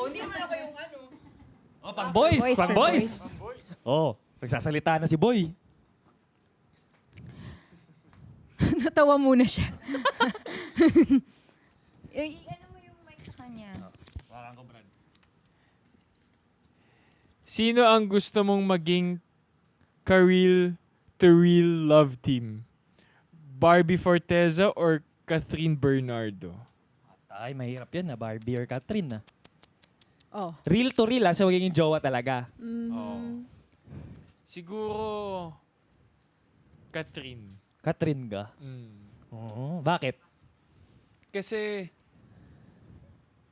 Hindi naman ako yung ano. Oh, pang boys. boys, Pang for boys. boys. Oh, nagsasalita na si Boy. Natawa muna siya. Ano mo yung mic sa kanya? Parang ko, Brad. Sino ang gusto mong maging ka-real to real love team? Barbie Forteza or Catherine Bernardo? Ay, mahirap yan na Barbie or Catherine na. Oh. Real to real, so magiging jowa talaga. Oh. Siguro Catherine. Catherine ka? Oo, bakit? Kasi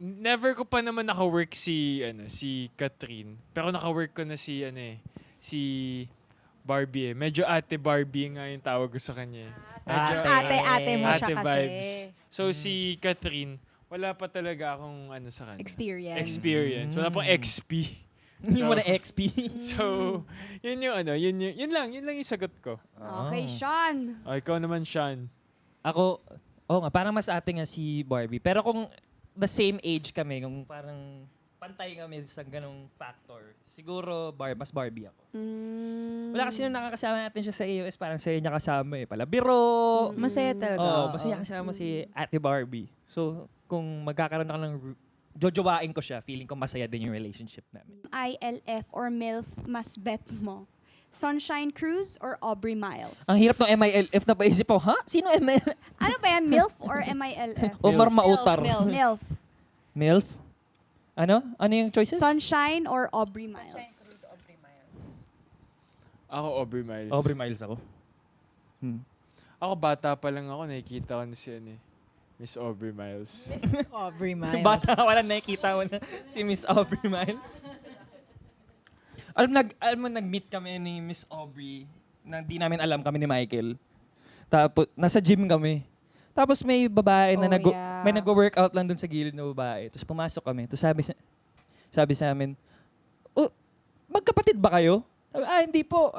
never ko pa naman naka-work si Catherine. Pero naka-work ko na si Barbie eh. Medyo ate Barbie nga yung tawag ko sa kanya. Medyo, Ate-ate mo siya ate kasi. vibes. So si Catherine, wala pa talaga akong sa kanya. Experience. Wala pang XP. Hindi mo na XP. So, yun lang yung sagot ko. Okay, Sean. Oh, ikaw naman, Sean. Ako, nga, parang mas ate nga si Barbie. Pero kung the same age kami, kung parang pantay kami sa ganong factor, siguro mas Barbie ako. Wala kasi nung nakakasama natin siya sa AOS, parang saya niya kasama eh. Palabiro. Masaya talaga. Oo, masaya kasama si Ate Barbie. So, kung magkakaroon ako ng jojowain ko siya, feeling ko masaya din yung relationship namin. ILF or MILF mas bet mo? Sunshine Cruz or Aubrey Miles? Ang hirap ng MILF na paisip ko, ha? Sino MILF? Ano ba yan? MILF or MILF? Omar Mautar. MILF. MILF? Ano? Ano yung choices? Sunshine or Aubrey Miles? Ako, Aubrey Miles. Aubrey Miles ako. Ako, bata pa lang ako, nakikita ko na si Miss Aubrey Miles. Aubrey Si Miles. bata, wala nakikita mo na si Miss Aubrey Miles. Alam mo, nag-meet kami ni Miss Aubrey na di namin alam kami ni Michael. Tapos, nasa gym kami. Tapos may babae na may nag-workout lang dun sa gilid na babae. Tapos pumasok kami. Tapos sabi sa amin, oh, magkapatid ba kayo? Sabi, hindi po.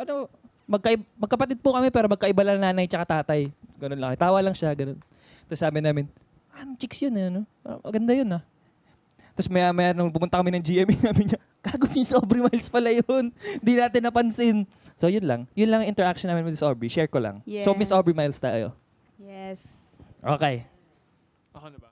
Magkapatid po kami pero magkaiba lang nanay tsaka tatay. Ganun lang. Tawa lang siya, ganun. Tapos sabi namin, anong chicks yun, ano? Maganda yun, Tapos maya nung pumunta kami ng GMA, namin niya, gago si Aubrey Miles pala yun. Di natin napansin. So yun lang. Yun lang ang interaction namin with Miss Aubrey. Share ko lang. So Miss Yes. Aubrey Miles tayo. Yes. Okay. Ako na ba?